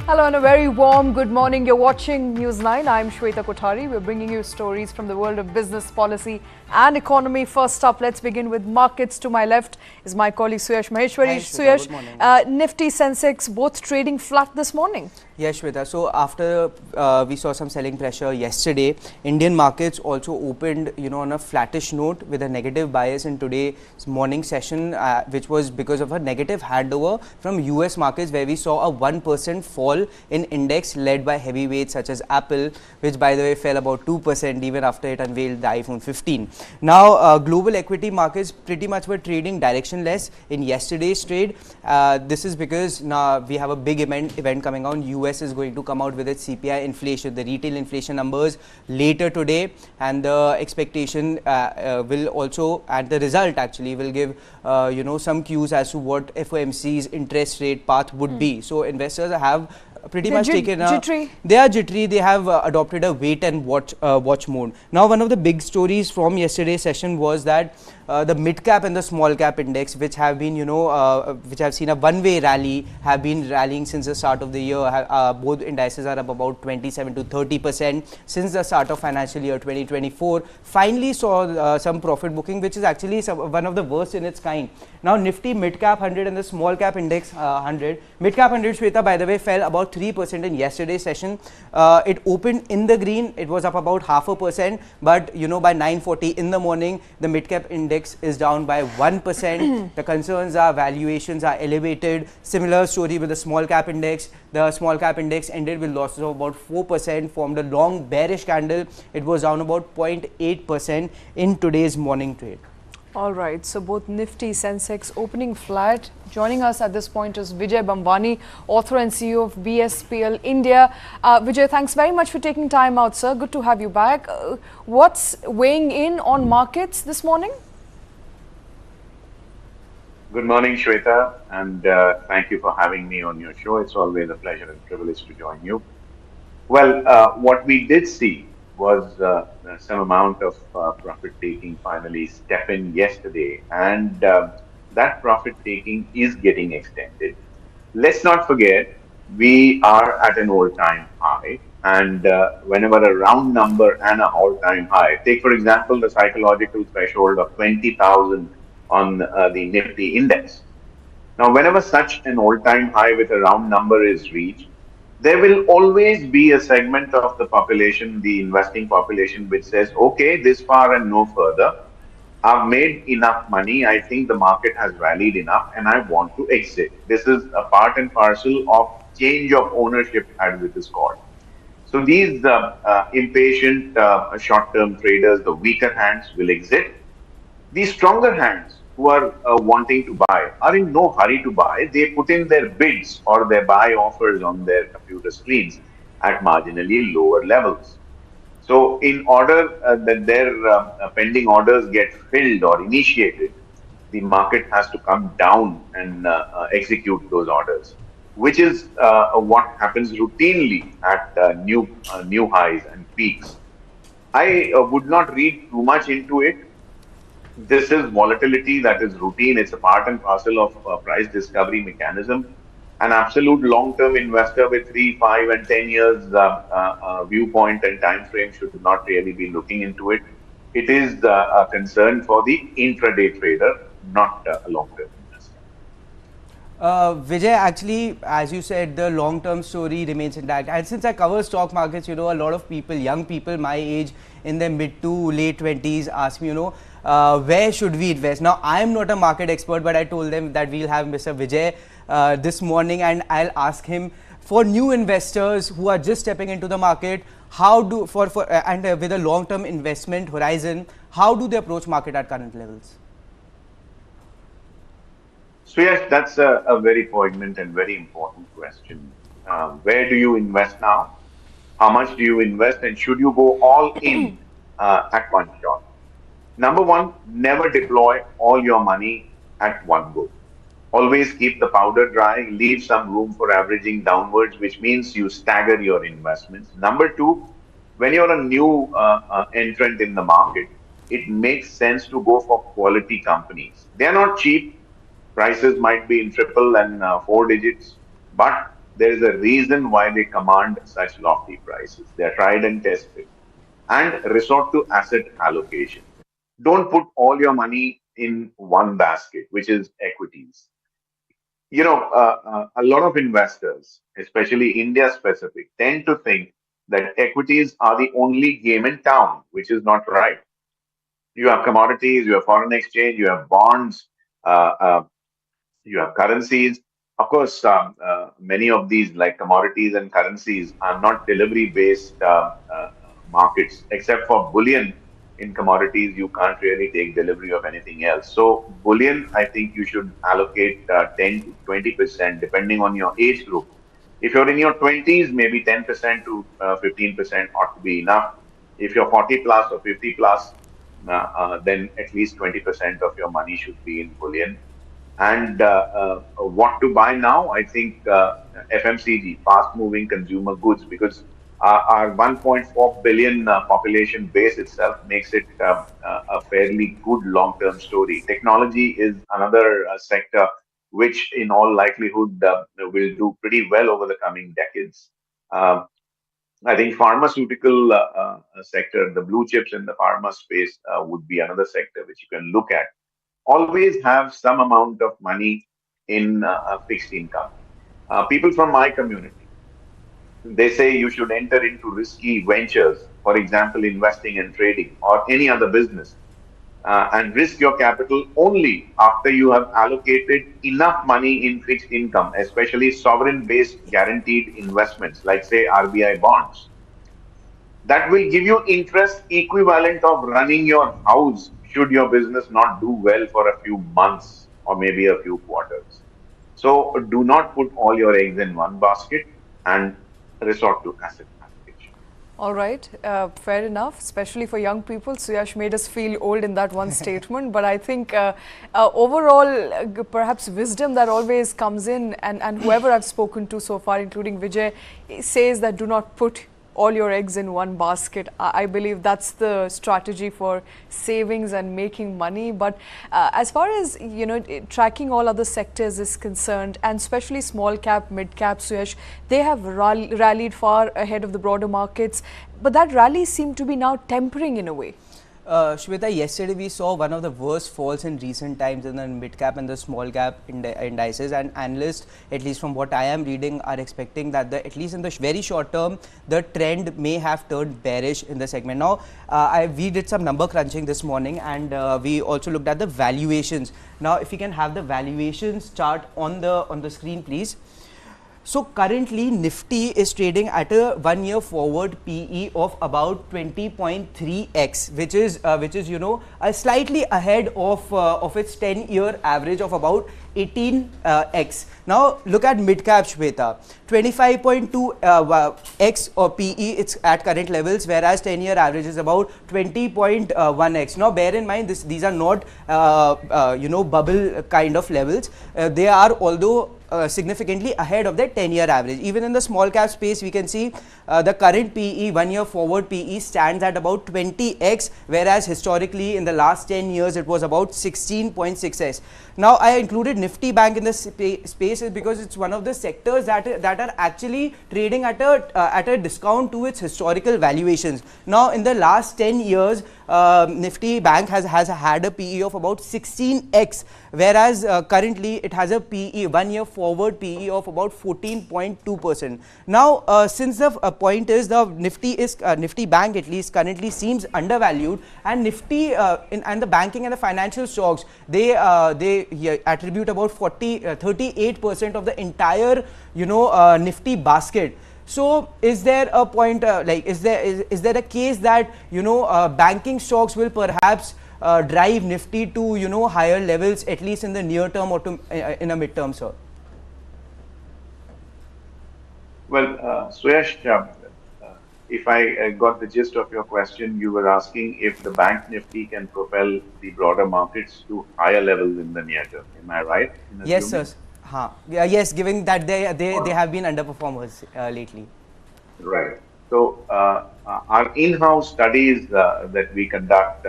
Hello and a very warm good morning. You're watching News 9. I'm Shweta Kothari. We're bringing you stories from the world of business, policy and economy. First up, let's begin with markets. To my left is my colleague Suyash Maheshwari. Hi, Shweta, Suyash, Nifty, Sensex both trading flat this morning. Yes, Shweta. So after we saw some selling pressure yesterday, Indian markets also opened, on a flattish note with a negative bias in today's morning session, which was because of a negative handover from US markets, where we saw a 1% fall in index led by heavyweights such as Apple, which by the way fell about 2% even after it unveiled the iPhone 15. Now, global equity markets pretty much were trading directionless in yesterday's trade. This is because now we have a big event coming on. US is going to come out with its CPI inflation, the retail inflation numbers later today, and the expectation will also, and the result actually will give some cues as to what FOMC's interest rate path would be. So investors have pretty much taken jittery. They are jittery. They have adopted a wait and watch mode. Now, one of the big stories from yesterday's session was that the mid cap and the small cap index, which have been which have seen a one-way rally, have been rallying since the start of the year. Both indices are up about 27 to 30% since the start of financial year 2024. Finally saw some profit booking, which is actually one of the worst in its kind. Now, Nifty mid cap 100 and the small cap index 100. Mid cap 100, Shweta, by the way, fell about 3% in yesterday's session. It opened in the green. It was up about 0.5%, but by 9:40 in the morning, the mid cap index is down by 1%. The concerns are valuations are elevated. Similar story with the small cap index. The small cap index ended with losses of about 4%, formed a long bearish candle. It was down about 0.8% in today's morning trade. All right, so both Nifty, Sensex opening flat. Joining us at this point is Vijay Bhambwani, author and CEO of BSPL India. Vijay, thanks very much for taking time out, sir. Good to have you back. What's weighing in on markets this morning? Good morning, Shweta, and thank you for having me on your show. It's always a pleasure and privilege to join you. Well, what we did see was some amount of profit-taking finally step in yesterday, and that profit-taking is getting extended. Let's not forget, we are at an all-time high, and whenever a round number and an all-time high, take for example the psychological threshold of 20,000 on the Nifty index. Now, whenever such an all-time high with a round number is reached, there will always be a segment of the population, the investing population, which says, okay, this far and no further. I've made enough money. I think the market has rallied enough and I want to exit. This is a part and parcel of change of ownership, as it is called. So these impatient short-term traders, the weaker hands, will exit. These stronger hands who are wanting to buy are in no hurry to buy. They put in their bids or their buy offers on their computer screens at marginally lower levels. So in order that their pending orders get filled or initiated, the market has to come down and execute those orders, which is what happens routinely at new highs and peaks. I would not read too much into it. This is volatility that is routine. It's a part and parcel of price discovery mechanism. An absolute long-term investor with 3, 5, and 10 years viewpoint and time frame should not really be looking into it. It is a concern for the intraday trader, not a long-term investor. Vijay, actually, as you said, the long-term story remains intact. And since I cover stock markets, a lot of people, young people my age in their mid to late 20s ask me, where should we invest? Now, I am not a market expert, but I told them that we'll have Mr. Vijay this morning, and I'll ask him, for new investors who are just stepping into the market, with a long-term investment horizon, how do they approach market at current levels? So yes, that's a very poignant and very important question. Where do you invest now? How much do you invest, and should you go all in at one shot? Number one, never deploy all your money at one go. Always keep the powder dry, leave some room for averaging downwards, which means you stagger your investments. Number two, when you're a new entrant in the market, it makes sense to go for quality companies. They're not cheap. Prices might be in triple and 4 digits, but there is a reason why they command such lofty prices. They are tried and tested. And resort to asset allocation. Don't put all your money in one basket, which is equities. A lot of investors, especially India specific, tend to think that equities are the only game in town, which is not right. You have commodities, you have foreign exchange, you have bonds, uh, uh, you have currencies. Of course, many of these, like commodities and currencies, are not delivery based markets, except for bullion. In commodities, you can't really take delivery of anything else. So, bullion, I think you should allocate 10 to 20%, depending on your age group. If you're in your 20s, maybe 10% to 15% ought to be enough. If you're 40 plus or 50 plus, then at least 20% of your money should be in bullion. And what to buy now? I think FMCG, fast moving consumer goods, because our 1.4 billion population base itself makes it a fairly good long term story. Technology is another sector which, in all likelihood, will do pretty well over the coming decades. Um I think pharmaceutical sector, the blue chips in the pharma space would be another sector which you can look at. Always have some amount of money in fixed income. People from my community, they say you should enter into risky ventures, for example, investing and trading or any other business, and risk your capital only after you have allocated enough money in fixed income, especially sovereign based guaranteed investments like, say, RBI bonds that will give you interest equivalent of running your house should your business not do well for a few months or maybe a few quarters. So do not put all your eggs in one basket and resort to asset allocation. All right, fair enough, especially for young people. Suyash made us feel old in that one statement, but I think overall, perhaps wisdom that always comes in, and whoever I've spoken to so far, including Vijay, says that do not put all your eggs in one basket. I believe that's the strategy for savings and making money. But as far as, tracking all other sectors is concerned, and especially small cap, mid cap, Suyash, they have rallied far ahead of the broader markets. But that rally seemed to be now tempering in a way. Shweta, yesterday we saw one of the worst falls in recent times in the mid cap and the small cap indices, and analysts, at least from what I am reading, are expecting that at least in the very short term, the trend may have turned bearish in the segment. Now, we did some number crunching this morning, and we also looked at the valuations. Now, if we can have the valuations chart on the screen, please. So currently Nifty is trading at a 1 year forward PE of about 20.3x, which is slightly ahead of its 10-year average of about 18x. Now look at mid cap, Shweta, 25.2x or PE it's at current levels, whereas 10-year average is about 20.1x. Now bear in mind these are not bubble kind of levels. They are, although significantly ahead of the 10-year average. Even in the small cap space, we can see the current PE, 1 year forward PE, stands at about 20x, whereas historically in the last 10 years it was about 16.6x. Now I included Nifty Bank in the space because it's one of the sectors that are actually trading at a discount to its historical valuations. Now in the last 10 years, Nifty Bank has had a PE of about 16x, whereas currently it has a PE, 1 year forward PE of about 14.2%. Now since the point is the Nifty Bank at least currently seems undervalued, and Nifty and the banking and the financial stocks, they attribute about 38% of the entire Nifty basket. So is there a point is there a case that banking stocks will perhaps drive Nifty to higher levels, at least in the near term or in a mid term, sir? Well, Suyash, if I got the gist of your question, you were asking if the bank Nifty can propel the broader markets to higher levels in the near term. Am I right? Yes, sir. Yes, given that they have been underperformers lately. Right. So our in-house studies that we conduct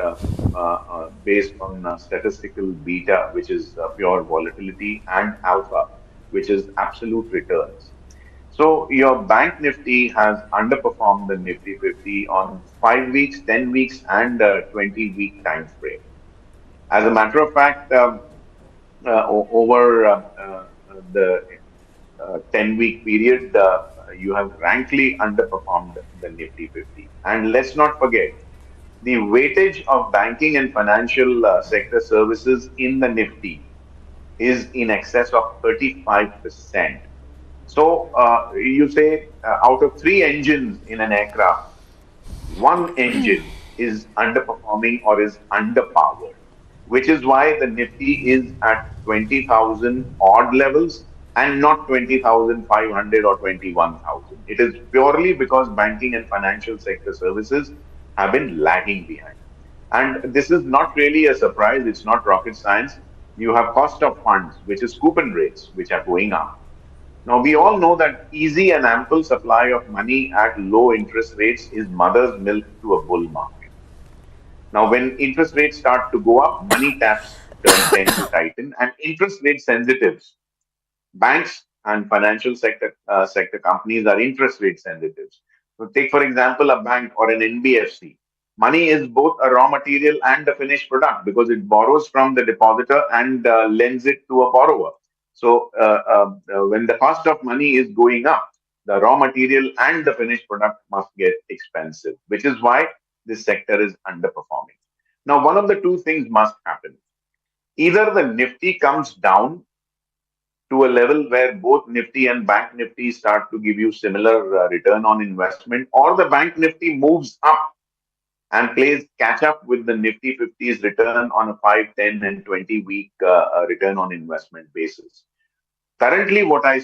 based on statistical beta, which is pure volatility, and alpha, which is absolute returns. So your bank Nifty has underperformed the Nifty 50 on 5 weeks, 10 weeks, and 20-week time frame. As a matter of fact, over the 10-week period, you have rankly underperformed the Nifty 50. And let's not forget, the weightage of banking and financial sector services in the Nifty is in excess of 35%. So you say out of three engines in an aircraft, one engine is underperforming or is underpowered, which is why the Nifty is at 20,000 odd levels and not 20,500 or 21,000. It is purely because banking and financial sector services have been lagging behind. And this is not really a surprise. It's not rocket science. You have cost of funds, which is coupon rates, which are going up. Now, we all know that easy and ample supply of money at low interest rates is mother's milk to a bull market. Now, when interest rates start to go up, money taps tend to tighten, and interest rate sensitives, banks and financial sector companies are interest rate sensitives. So, take for example a bank or an NBFC. Money is both a raw material and a finished product because it borrows from the depositor and lends it to a borrower. So, when the cost of money is going up, the raw material and the finished product must get expensive, which is why this sector is underperforming. Now, one of the two things must happen. Either the Nifty comes down to a level where both Nifty and Bank Nifty start to give you similar return on investment, or the Bank Nifty moves up and plays catch up with the Nifty 50's return on a 5, 10, and 20-week return on investment basis. Currently, what I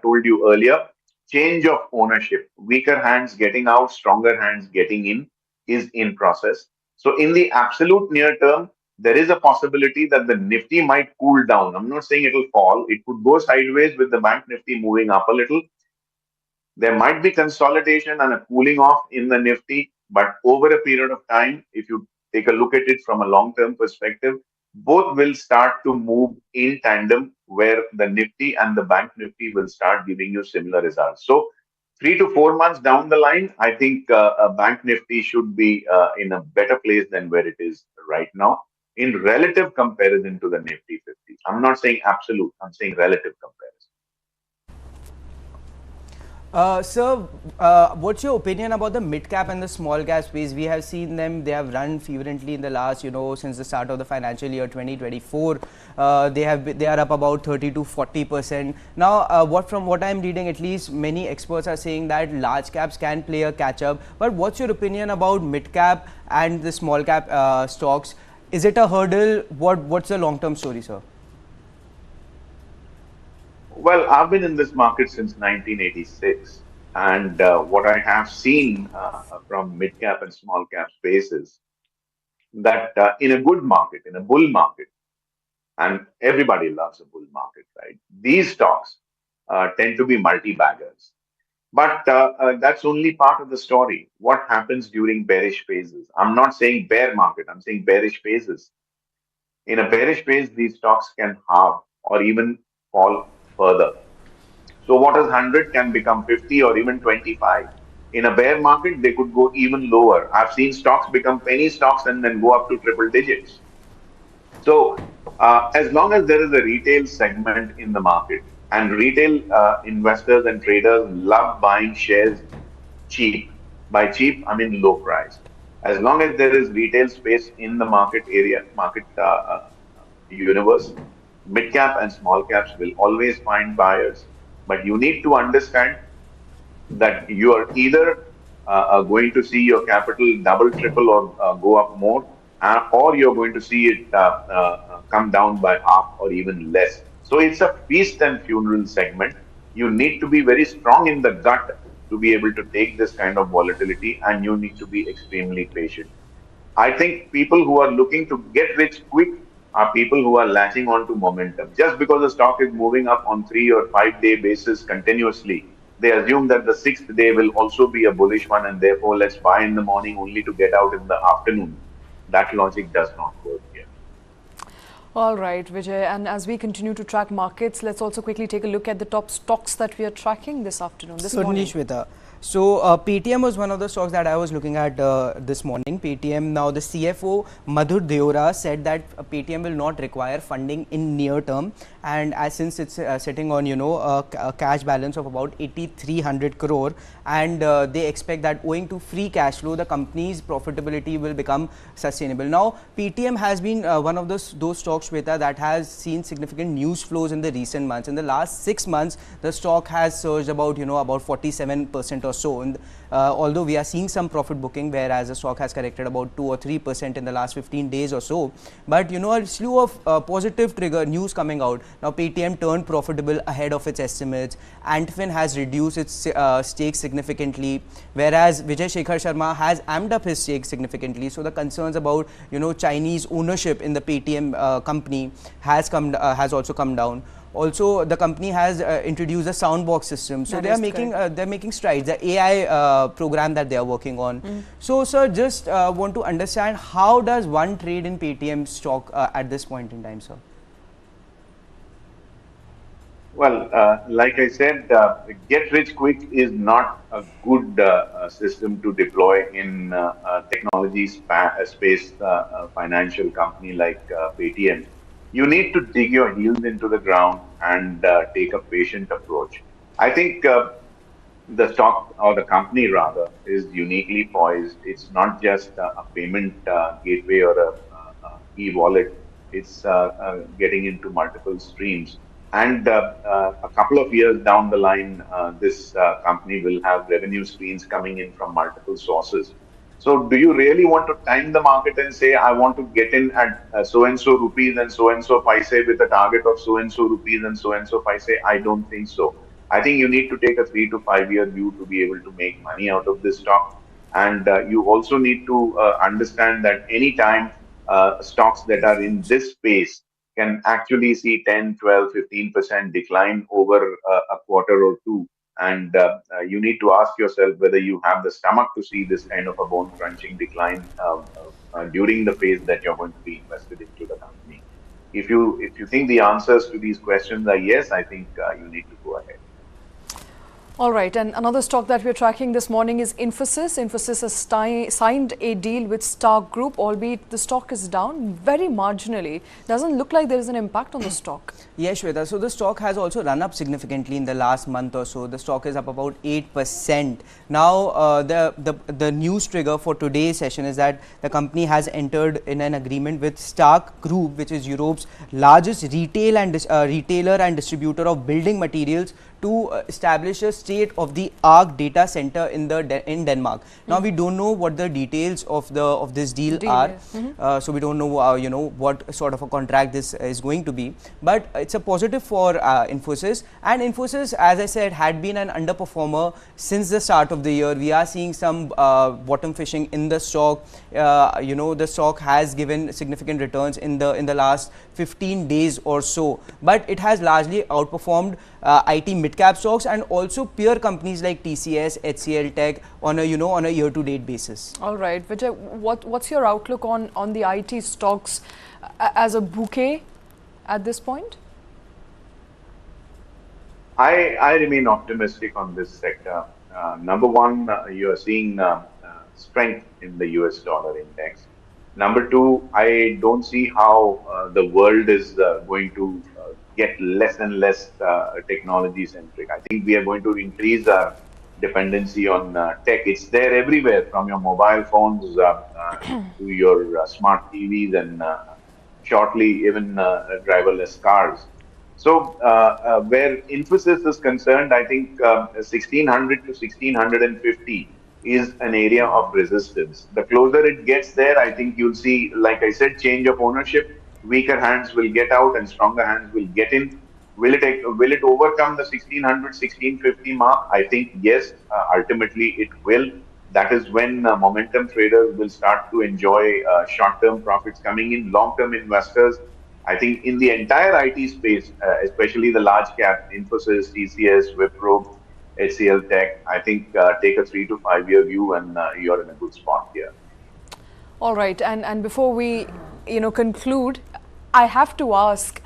told you earlier, change of ownership, weaker hands getting out, stronger hands getting in, is in process. So, in the absolute near term, there is a possibility that the Nifty might cool down. I'm not saying it will fall. It could go sideways with the Bank Nifty moving up a little. There might be consolidation and a cooling off in the Nifty, but over a period of time, if you take a look at it from a long-term perspective, both will start to move in tandem where the Nifty and the Bank Nifty will start giving you similar results. So 3 to 4 months down the line, I think a Bank Nifty should be in a better place than where it is right now in relative comparison to the Nifty 50. I'm not saying absolute, I'm saying relative comparison. Sir, what's your opinion about the mid cap and the small cap space? We have seen them; they have run fervently in the last, since the start of the financial year 2024. They are up about 30 to 40%. Now, from what I'm reading, at least many experts are saying that large caps can play a catch up. But what's your opinion about mid cap and the small cap stocks? Is it a hurdle? What's the long term story, sir? Well, I've been in this market since 1986, and what I have seen from mid cap and small cap spaces that in a good market, in a bull market, and everybody loves a bull market, right? These stocks tend to be multi-baggers. But that's only part of the story. What happens during bearish phases? I'm not saying bear market, I'm saying bearish phases. In a bearish phase, these stocks can halve or even fall further. So what is 100 can become 50 or even 25. In a bear market, they could go even lower. I've seen stocks become penny stocks and then go up to triple digits. So as long as there is a retail segment in the market and retail investors and traders love buying shares cheap. By cheap, I mean low price. As long as there is retail space in the market area, market universe, mid cap and small caps will always find buyers. But you need to understand that you are either going to see your capital double, triple, or go up more, or you're going to see it come down by half or even less. So it's a feast and funeral segment. You need to be very strong in the gut to be able to take this kind of volatility, and you need to be extremely patient. I think people who are looking to get rich quick are people who are latching on to momentum. Just because the stock is moving up on 3 or 5 day basis continuously, they assume that the sixth day will also be a bullish one, and therefore let's buy in the morning only to get out in the afternoon. That logic does not work here. All right, Vijay. And as we continue to track markets, let's also quickly take a look at the top stocks that we are tracking this afternoon, this Certainly, morning. Shweta. So, Paytm was one of the stocks that I was looking at this morning. Paytm, now the CFO Madhur Deora said that Paytm will not require funding in near term, and as since it's sitting on a cash balance of about 8,300 crore, and they expect that owing to free cash flow, the company's profitability will become sustainable. Now, Paytm has been one of those stocks, Shweta, that has seen significant news flows in the recent months. In the last 6 months, the stock has surged about about 47% or so. And although we are seeing some profit booking, whereas the stock has corrected about 2 or 3% in the last 15 days or so. But a slew of positive trigger news coming out. Now, Paytm turned profitable ahead of its estimates. Antfin has reduced its stake significantly, whereas Vijay Shekhar Sharma has amped up his stake significantly. So the concerns about Chinese ownership in the Paytm company has also come down. Also, the company has introduced a soundbox system, so they are making strides. The AI program that they are working on. So, sir, just want to understand, how does one trade in Paytm stock at this point in time, sir? Well, like I said, get rich quick is not a good system to deploy in technology space, financial company like Paytm. You need to dig your heels into the ground and take a patient approach. I think the stock, or the company rather, is uniquely poised. It's not just a payment gateway or a e-wallet. It's getting into multiple streams. And a couple of years down the line, this company will have revenue streams coming in from multiple sources. So, do you really want to time the market and say, I want to get in at so and so rupees and so paise with a target of so and so rupees and so paise? I don't think so. I think you need to take a 3 to 5 year view to be able to make money out of this stock. And you also need to understand that anytime stocks that are in this space can actually see 10, 12, 15% decline over a quarter or two. And you need to ask yourself whether you have the stomach to see this kind of a bone crunching decline during the phase that you're going to be invested into the company. If you think the answers to these questions are yes, I think you need to go ahead. All right, and another stock that we're tracking this morning is Infosys. Infosys has signed a deal with Stark Group, albeit the stock is down very marginally. Doesn't look like there is an impact on the stock. Yes, Shweta. So the stock has also run up significantly in the last month or so. The stock is up about 8%. Now, the news trigger for today's session is that the company has entered in an agreement with Stark Group, which is Europe's largest retailer and distributor of building materials, to establish a state-of-the-art data center in Denmark. Now, we don't know what the details of this deal are, so we don't know what sort of a contract this is going to be. But it's a positive for Infosys. And Infosys, as I said, had been an underperformer since the start of the year. We are seeing some bottom fishing in the stock. The stock has given significant returns in the last 15 days or so, but it has largely outperformed IT mid-cap stocks and also peer companies like TCS, HCL Tech on a year-to-date basis. All right, Vijay, what's your outlook on the IT stocks as a bouquet at this point? I remain optimistic on this sector. Number one, you are seeing strength in the US dollar index. Number two, I don't see how the world is going to get less and less technology centric. I think we are going to increase our dependency on tech. It's there everywhere, from your mobile phones to your smart TVs, and shortly even driverless cars. So, where Infosys is concerned, I think 1600 to 1650 is an area of resistance. The closer it gets there, I think you'll see, like I said, change of ownership. Weaker hands will get out and stronger hands will get in. Will it overcome the 1600, 1650 mark? I think yes, ultimately it will. That is when momentum traders will start to enjoy short-term profits coming in. Long-term investors, I think in the entire IT space, especially the large cap, Infosys, TCS, Wipro, HCL Tech, I think take a 3 to 5 year view and you're in a good spot here. All right, and before we conclude, I have to ask,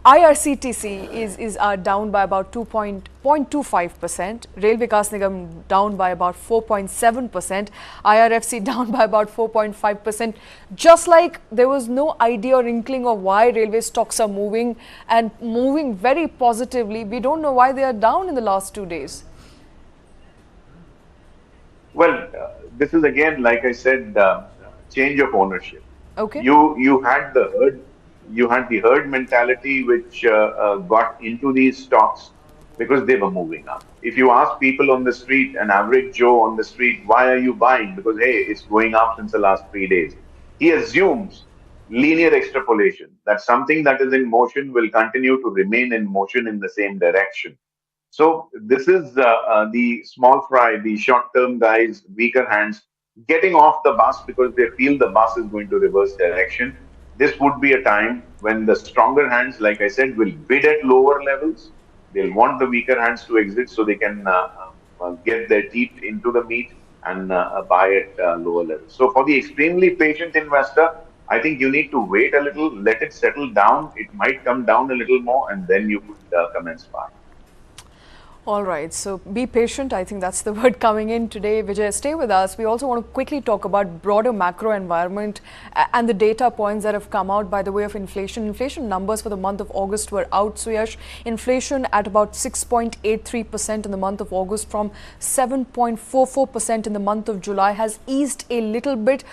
IRCTC is down by about 2.25%, Rail Vikas Nigam down by about 4.7%, IRFC down by about 4.5%. Just like there was no idea or inkling of why railway stocks are moving and moving very positively, we don't know why they are down in the last 2 days. Well, this is again, like I said, change of ownership. Okay. You had the herd mentality, which got into these stocks because they were moving up. If you ask people on the street, an average Joe on the street, why are you buying? Because hey, it's going up since the last 3 days. He assumes linear extrapolation that something that is in motion will continue to remain in motion in the same direction. So this is the small fry, the short-term guys, weaker hands, getting off the bus because they feel the bus is going to reverse direction. This would be a time when the stronger hands, like I said, will bid at lower levels. They'll want the weaker hands to exit so they can get their teeth into the meat and buy at lower levels. So for the extremely patient investor, I think you need to wait a little, let it settle down. It might come down a little more, and then you could commence buying. All right, so be patient. I think that's the word coming in today. Vijay, stay with us. We also want to quickly talk about broader macro environment and the data points that have come out by the way of inflation. Inflation numbers for the month of August were out. So, Yash, inflation at about 6.83% in the month of August from 7.44% in the month of July has eased a little bit,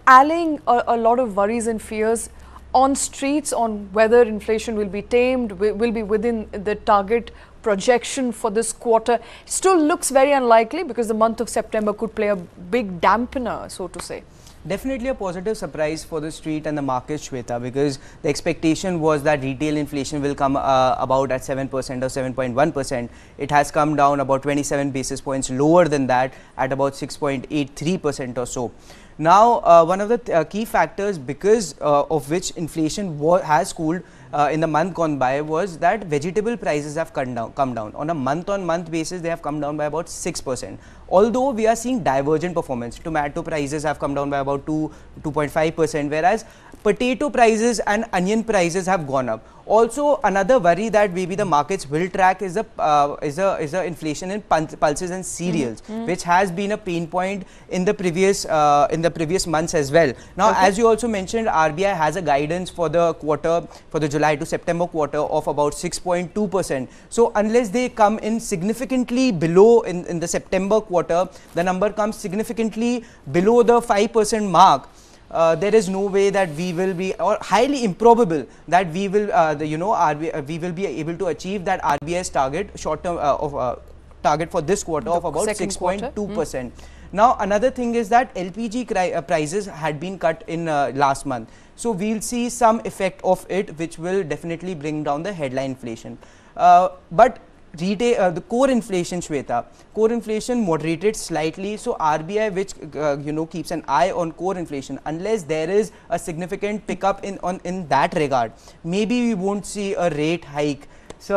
allaying a lot of worries and fears on streets on whether inflation will be tamed, will be within the target projection for this quarter. Still looks very unlikely because the month of September could play a big dampener, so to say. Definitely a positive surprise for the street and the market, Shweta, because the expectation was that retail inflation will come about at 7% or 7.1%. It has come down about 27 basis points lower than that at about 6.83% or so. Now, one of the key factors because of which inflation has cooled in the month gone by was that vegetable prices have come down. On a month-on-month basis, they have come down by about 6%. Although we are seeing divergent performance, tomato prices have come down by about 2.5%, whereas potato prices and onion prices have gone up. Also, another worry that maybe the markets will track is the inflation in pulses and cereals, which has been a pain point in the previous months as well. Now, as you also mentioned, RBI has a guidance for the quarter, for the July to September quarter of about 6.2%. So, unless they come in significantly below in the September quarter, the number comes significantly below the 5% mark. There is no way that we will be, or highly improbable that we will, we will be able to achieve that RBI's target short-term target for this quarter of about 6.2%. Now, another thing is that LPG prices had been cut in last month. So, we'll see some effect of it, which will definitely bring down the headline inflation. But the core inflation, Shweta, core inflation moderated slightly. So RBI, which keeps an eye on core inflation, unless there is a significant pickup in that regard, maybe we won't see a rate hike. So,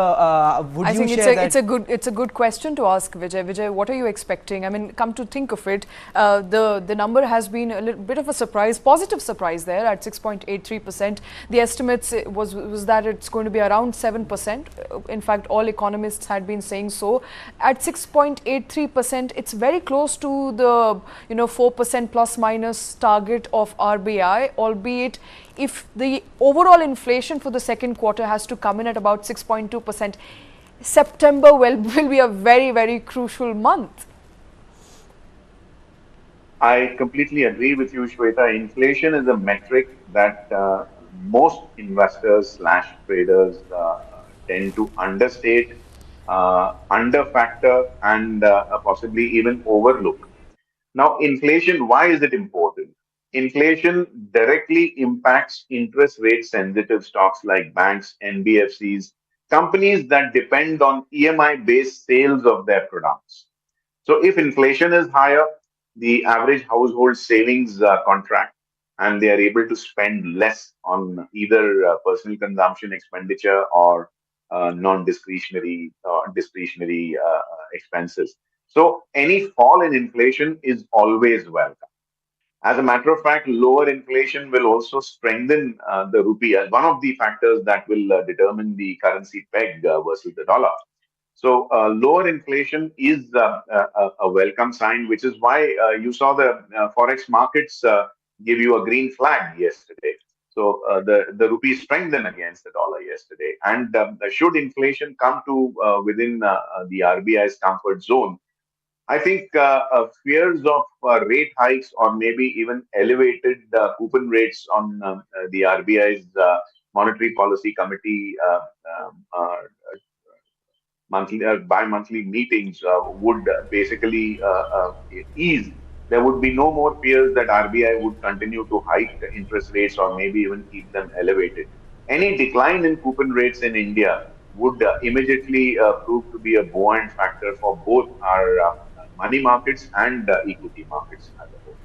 would you share that? It's a good question to ask, Vijay. Vijay, what are you expecting? I mean, come to think of it, the number has been a little bit of a surprise, positive surprise there at 6.83%. The estimates was that it's going to be around 7%. In fact, all economists had been saying so. At 6.83%, it's very close to the 4% plus minus target of RBI, albeit if the overall inflation for the second quarter has to come in at about 6.2%, September will be a very, very crucial month. I completely agree with you, Shweta. Inflation is a metric that most investors slash traders tend to understate, underfactor, and possibly even overlook. Now, inflation, why is it important? Inflation directly impacts interest rate sensitive stocks like banks, NBFCs, companies that depend on EMI based sales of their products. So, if inflation is higher, the average household savings contract and they are able to spend less on either personal consumption expenditure or non-discretionary discretionary expenses. So any fall in inflation is always welcome. As a matter of fact, lower inflation will also strengthen the rupee as one of the factors that will determine the currency peg versus the dollar. So, lower inflation is a welcome sign, which is why you saw the forex markets give you a green flag yesterday. So, the rupee strengthened against the dollar yesterday. And should inflation come to within the RBI's comfort zone, I think fears of rate hikes or maybe even elevated coupon rates on the RBI's Monetary Policy Committee monthly bi-monthly meetings would basically ease. There would be no more fears that RBI would continue to hike the interest rates or maybe even keep them elevated. Any decline in coupon rates in India would immediately prove to be a buoyant factor for both our money markets and equity markets as a whole.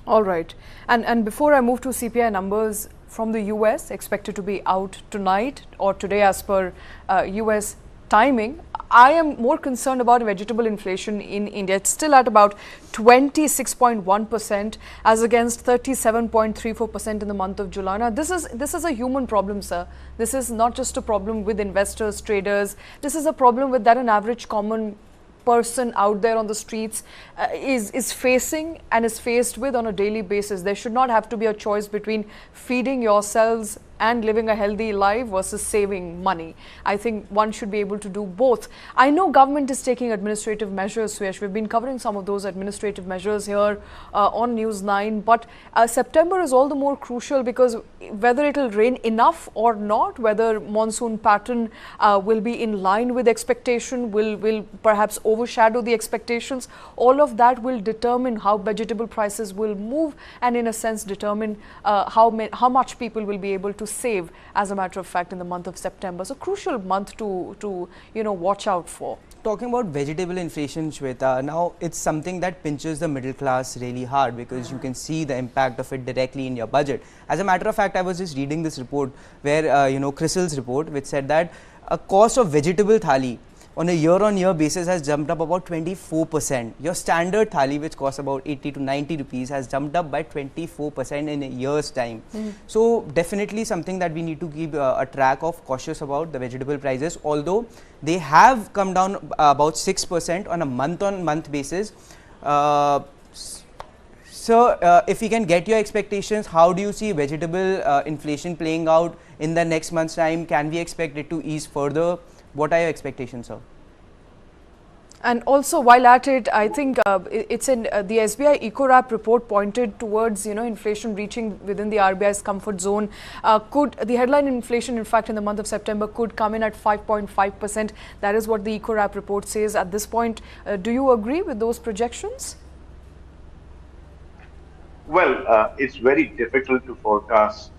All right. And before I move to CPI numbers from the US expected to be out tonight or today as per US timing, I am more concerned about vegetable inflation in India. It's still at about 26.1% as against 37.34% in the month of July. Now, this is a human problem, sir. This is not just a problem with investors, traders. This is a problem with that an average common person out there on the streets is facing and is faced with on a daily basis. There should not have to be a choice between feeding yourselves and living a healthy life versus saving money. I think one should be able to do both. I know government is taking administrative measures, Suyash. We've been covering some of those administrative measures here on News 9, but September is all the more crucial because whether it will rain enough or not, whether monsoon pattern will be in line with expectation, will perhaps overshadow the expectations, all of that will determine how vegetable prices will move and in a sense determine how much people will be able to save, as a matter of fact, in the month of September. So crucial month to watch out for. Talking about vegetable inflation, Shweta, now it's something that pinches the middle class really hard because you can see the impact of it directly in your budget. As a matter of fact, I was just reading this report where, CRISIL's report, which said that a cost of vegetable thali on a year-on-year basis has jumped up about 24%. Your standard thali, which costs about 80 to 90 rupees, has jumped up by 24% in a year's time. So definitely something that we need to keep a track of, cautious about the vegetable prices, although they have come down about 6% on a month-on-month basis. So, if we can get your expectations, how do you see vegetable inflation playing out in the next month's time? Can we expect it to ease further? What are your expectations, sir? And also, while at it, I think it's in the SBI Eco-Wrap report pointed towards inflation reaching within the RBI's comfort zone. Could the headline inflation, in fact, in the month of September, could come in at 5.5%? That is what the Eco-Wrap report says at this point. Do you agree with those projections? Well, it's very difficult to forecast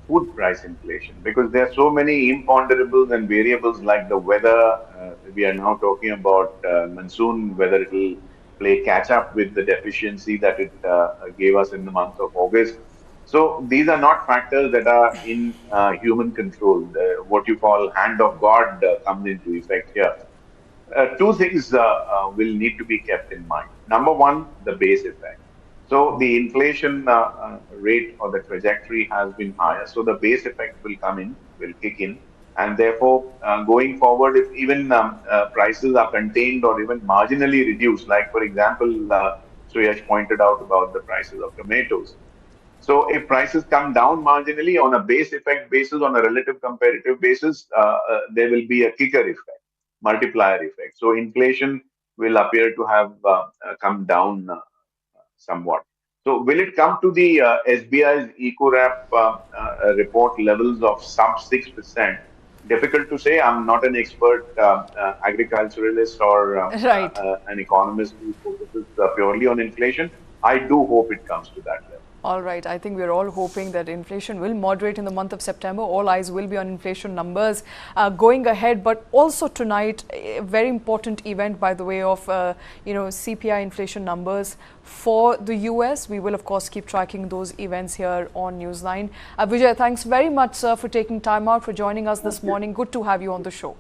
food price inflation because there are so many imponderables and variables like the weather. We are now talking about monsoon, whether it will play catch up with the deficiency that it gave us in the month of August. So these are not factors that are in human control. What you call hand of God comes into effect here. Two things will need to be kept in mind. Number one, the base effect. So the inflation rate or the trajectory has been higher. So the base effect will kick in. And therefore, going forward, if even prices are contained or even marginally reduced, like for example, Suyash pointed out about the prices of tomatoes. So if prices come down marginally on a base effect basis, on a relative comparative basis, there will be a kicker effect, multiplier effect. So inflation will appear to have come down somewhat. So will it come to the SBI's Eco-Wrap report levels of sub 6%? Difficult to say. I'm not an expert agriculturalist or Right. an economist who focuses purely on inflation. I do hope it comes to that level. All right. I think we're all hoping that inflation will moderate in the month of September. All eyes will be on inflation numbers going ahead. But also tonight, a very important event by the way of, CPI inflation numbers for the US. We will, of course, keep tracking those events here on News 9. Vijay, thanks very much, sir, for taking time out, for joining us this morning. Good to have you on the show.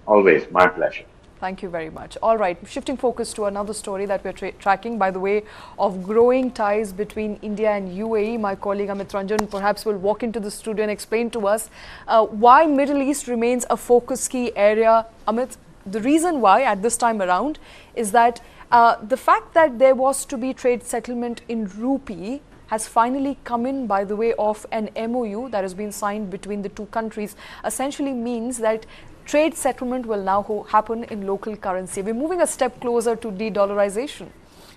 Always my pleasure. Thank you very much. All right, shifting focus to another story that we're tracking by the way of growing ties between India and UAE. My colleague Amit Ranjan perhaps will walk into the studio and explain to us why Middle East remains a focus key area. Amit, the reason why at this time around is that the fact that there was to be trade settlement in Rupee has finally come in by the way of an MOU that has been signed between the two countries, essentially means that trade settlement will now happen in local currency. We're moving a step closer to de-dollarization.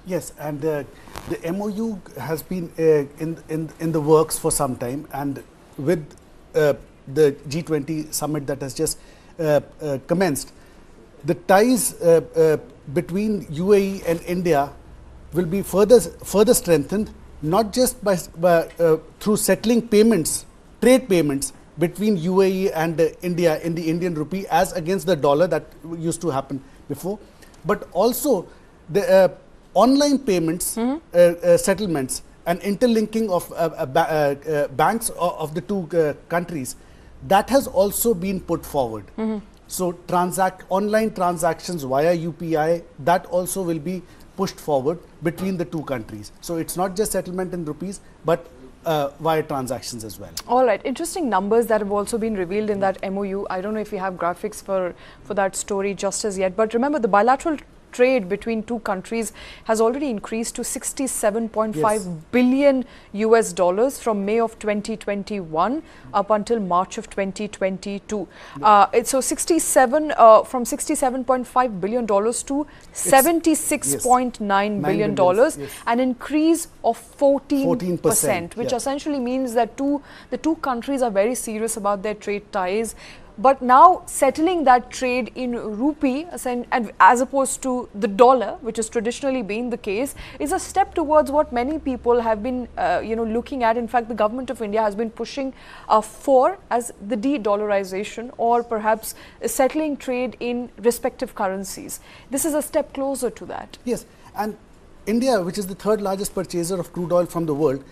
Yes, and the MOU has been in the works for some time, and with the G20 summit that has just commenced, the ties between UAE and India will be further strengthened, not just by through settling payments, trade payments between UAE and India in the Indian rupee as against the dollar that used to happen before, but also the online payments, settlements and interlinking of banks of the two countries, that has also been put forward. So online transactions via UPI, that also will be pushed forward between the two countries. So it's not just settlement in rupees, but via transactions as well. All right, interesting numbers that have also been revealed in that MOU. I don't know if you have graphics for that story just as yet, but remember the bilateral trade between two countries has already increased to 67.5 billion US dollars from May of 2021 up until March of 2022. It's so 67 from 67.5 billion dollars to 76.9 billion dollars, an increase of 14%, which essentially means that the two countries are very serious about their trade ties. But now settling that trade in rupee and as opposed to the dollar, which has traditionally been the case, is a step towards what many people have been looking at. In fact, the government of India has been pushing for as the de-dollarization, or perhaps settling trade in respective currencies. This is a step closer to that. Yes, and India, which is the third largest purchaser of crude oil from the world,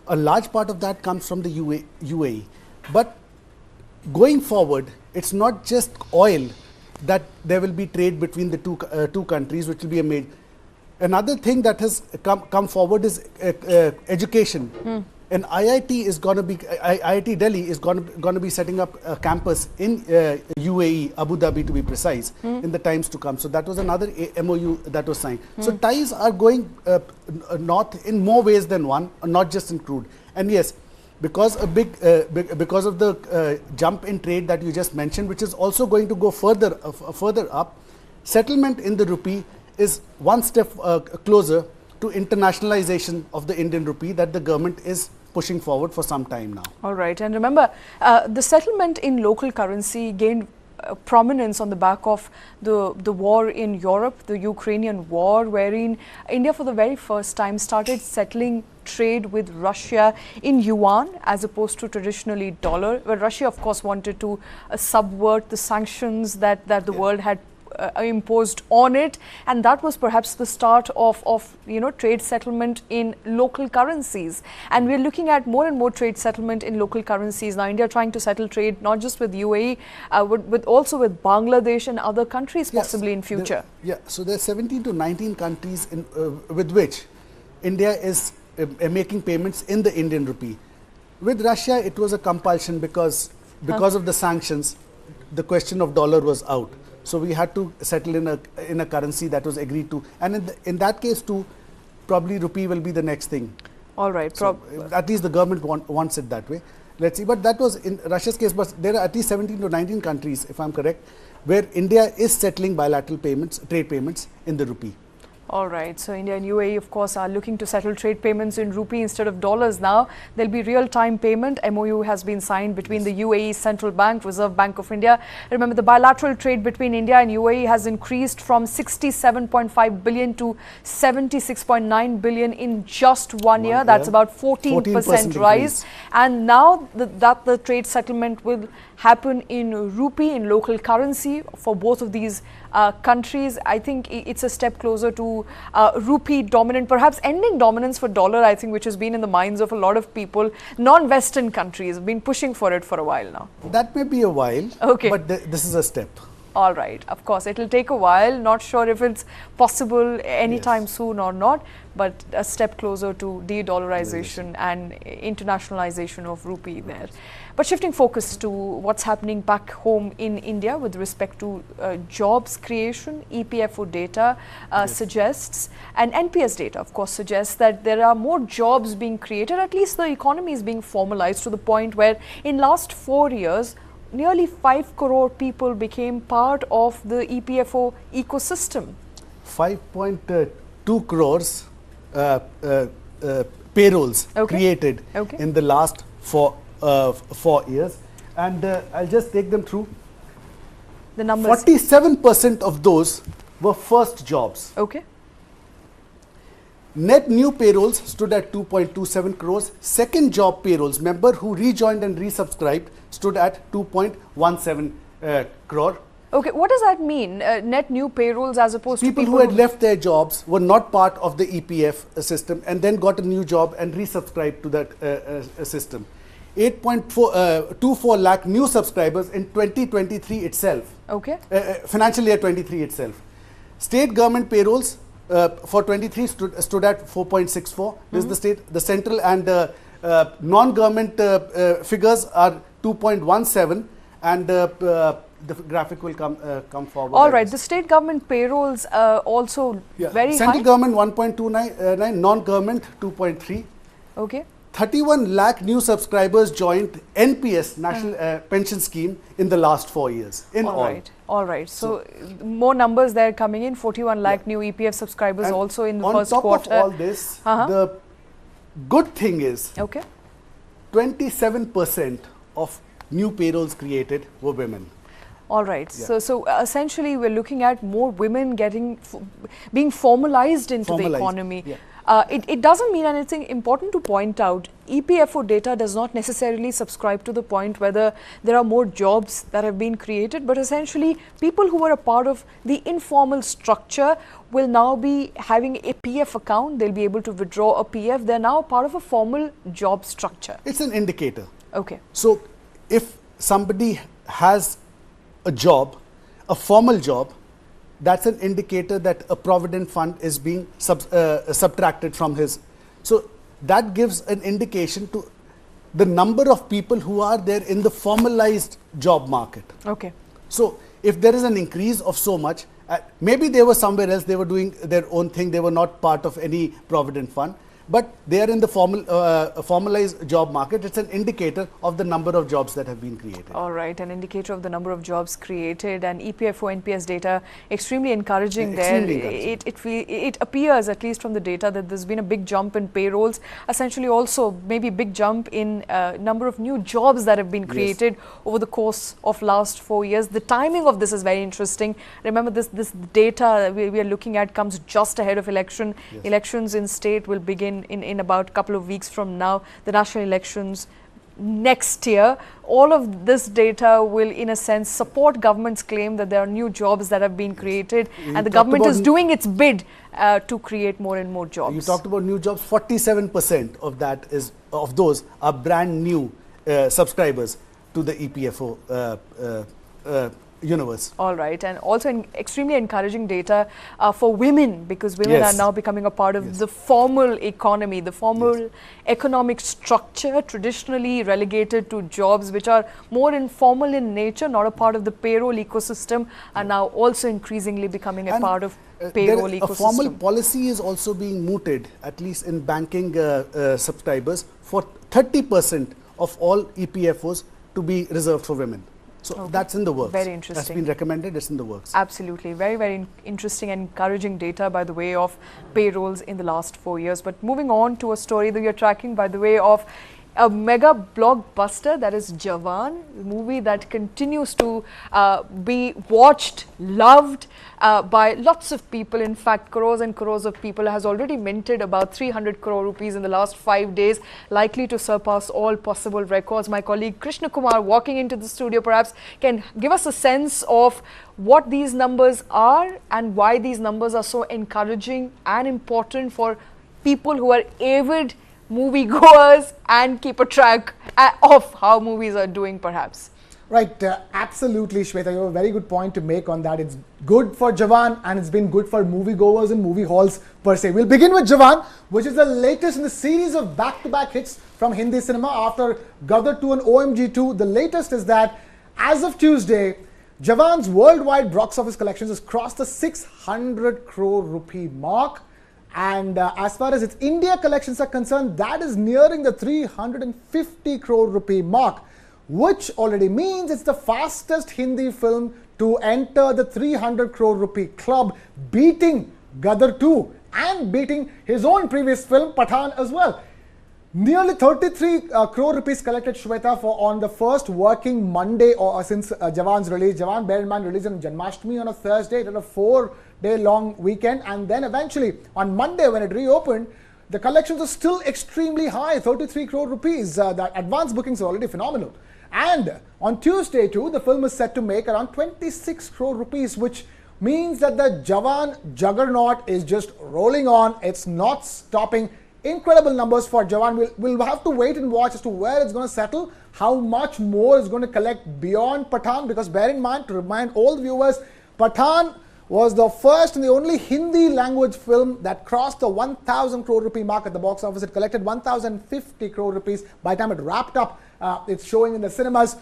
a large part of that comes from the UAE. But going forward, it's not just oil that there will be trade between the two countries, which will be a major. Another thing that has come forward is education. And IIT Delhi is going to be setting up a campus in UAE, Abu Dhabi to be precise, in the times to come. So that was another MOU that was signed. So ties are going north in more ways than one, not just in crude. And yes, because of the jump in trade that you just mentioned, which is also going to go further up, settlement in the rupee is one step closer to internationalization of the Indian rupee that the government is pushing forward for some time now. All right, and remember, the settlement in local currency gained prominence on the back of the war in Europe, the Ukrainian war, wherein India for the very first time started settling trade with Russia in yuan as opposed to traditionally dollar, where Russia of course wanted to subvert the sanctions that the world had imposed on it, and that was perhaps the start of trade settlement in local currencies. And we're looking at more and more trade settlement in local currencies now. India trying to settle trade not just with UAE, but also with Bangladesh and other countries possibly in future. So there are 17 to 19 countries with which India is making payments in the Indian rupee. With Russia, it was a compulsion because of the sanctions. The question of dollar was out. So we had to settle in a currency that was agreed to, and in that case too, probably rupee will be the next thing. All right. So at least the government wants it that way. Let's see. But that was in Russia's case. But there are at least 17 to 19 countries, if I'm correct, where India is settling bilateral payments, trade payments in the rupee. All right. So India and UAE, of course, are looking to settle trade payments in rupee instead of dollars now. There'll be real-time payment. MOU has been signed between the UAE Central Bank, Reserve Bank of India. Remember, the bilateral trade between India and UAE has increased from 67.5 billion to 76.9 billion in just 1 year. That's about 14% rise. And now that the trade settlement will happen in rupee, in local currency for both of these countries, I think it's a step closer to rupee dominant, perhaps ending dominance for dollar, I think, which has been in the minds of a lot of people. Non-Western countries have been pushing for it for a while now. That may be a while, but this is a step. All right. Of course, it will take a while. Not sure if it's possible anytime soon or not, but a step closer to de-dollarization and internationalization of rupee there. But shifting focus to what's happening back home in India with respect to jobs creation, EPFO data suggests, and NPS data of course suggests that there are more jobs being created, at least the economy is being formalized to the point where in last 4 years, nearly 5 crore people became part of the EPFO ecosystem. 5.2 crores payrolls created in the last 4 years, and I'll just take them through. The numbers. 47% of those were first jobs. Okay. Net new payrolls stood at 2.27 crores. Second job payrolls, member who rejoined and resubscribed, stood at 2.17 crore. Okay, what does that mean? Net new payrolls as opposed to people who had left their jobs, were not part of the EPF system, and then got a new job and resubscribed to that system. 8.24 lakh new subscribers in 2023 itself. Okay. Financial year 23 itself. State government payrolls for 23 stood at 4.64. This is the state. The central and non-government figures are 2.17, and the graphic will come forward. All right. The state government payrolls also very Central high. government 1.29, non-government 2.3. Okay. 31 lakh new subscribers joined NPS, National Pension Scheme, in the last 4 years. All right. So more numbers there coming in. 41 lakh new EPF subscribers and also in the on first top quarter. of all this, the good thing is 27% of new payrolls created were women. All right. So essentially, we're looking at more women being formalized into the economy. It doesn't mean anything. Important to point out, EPFO data does not necessarily subscribe to the point whether there are more jobs that have been created, but essentially people who were a part of the informal structure will now be having a PF account. They'll be able to withdraw a PF. They're now part of a formal job structure. It's an indicator. Okay. So if somebody has a job, a formal job, that's an indicator that a provident fund is being subtracted from his. So that gives an indication to the number of people who are there in the formalized job market. Okay. So if there is an increase of so much, maybe they were somewhere else, they were doing their own thing, they were not part of any provident fund, but they are in the formalized job market. It's an indicator of the number of jobs that have been created. All right, an indicator of the number of jobs created, and EPFO NPS data extremely encouraging there. It appears, at least from the data, that there's been a big jump in payrolls, essentially also maybe big jump in number of new jobs that have been created over the course of last 4 years. The timing of this is very interesting. Remember, this data we are looking at comes just ahead of election. Elections in state will begin in about a couple of weeks from now, the national elections next year. All of this data will, in a sense, support government's claim that there are new jobs that have been created, and the government is doing its bid to create more and more jobs. You talked about new jobs. 47% of those are brand new subscribers to the EPFO universe. All right, and also extremely encouraging data for women, because women are now becoming a part of the formal economy, the formal economic structure, traditionally relegated to jobs which are more informal in nature, not a part of the payroll ecosystem, are now also increasingly becoming a part of payroll ecosystem. A formal policy is also being mooted, at least in banking subscribers, for 30% of all EPFOs to be reserved for women. So that's in the works. Very interesting. That's been recommended, it's in the works. Absolutely. Very, very interesting and encouraging data by the way of payrolls in the last 4 years. But moving on to a story that we are tracking by the way of a mega blockbuster, that is Jawan, a movie that continues to be watched, loved by lots of people. In fact, crores and crores of people, has already minted about 300 crore rupees in the last 5 days, likely to surpass all possible records. My colleague Krishna Kumar, walking into the studio, perhaps can give us a sense of what these numbers are and why these numbers are so encouraging and important for people who are avid movie goers and keep a track of how movies are doing, perhaps. Right, absolutely, Shweta. You have a very good point to make on that. It's good for Jawan and it's been good for moviegoers and movie halls per se. We'll begin with Jawan, which is the latest in the series of back-to-back hits from Hindi cinema after Gadar 2 and OMG 2. The latest is that as of Tuesday, Jawan's worldwide box office collections has crossed the 600 crore rupee mark. And as far as its India collections are concerned, that is nearing the 350 crore rupee mark, which already means it's the fastest Hindi film to enter the 300 crore rupee club, beating Gadar 2 and beating his own previous film, Pathan, as well. Nearly 33 crore rupees collected, Shweta, for on the first working Monday or since Jawan's release. Jawan, bear in mind, released on Janmashtami on a Thursday. It had a 4-day long weekend, and then eventually on Monday when it reopened, the collections are still extremely high, 33 crore rupees. The advance bookings are already phenomenal. And on Tuesday too, the film is set to make around 26 crore rupees, which means that the Jawan juggernaut is just rolling on. It's not stopping. Incredible numbers for Jawan. We'll have to wait and watch as to where it's going to settle, how much more it's going to collect beyond Pathan, because bear in mind, to remind all the viewers, Pathan was the first and the only Hindi language film that crossed the 1,000 crore rupee mark at the box office. It collected 1,050 crore rupees by the time it wrapped up. It's showing in the cinemas.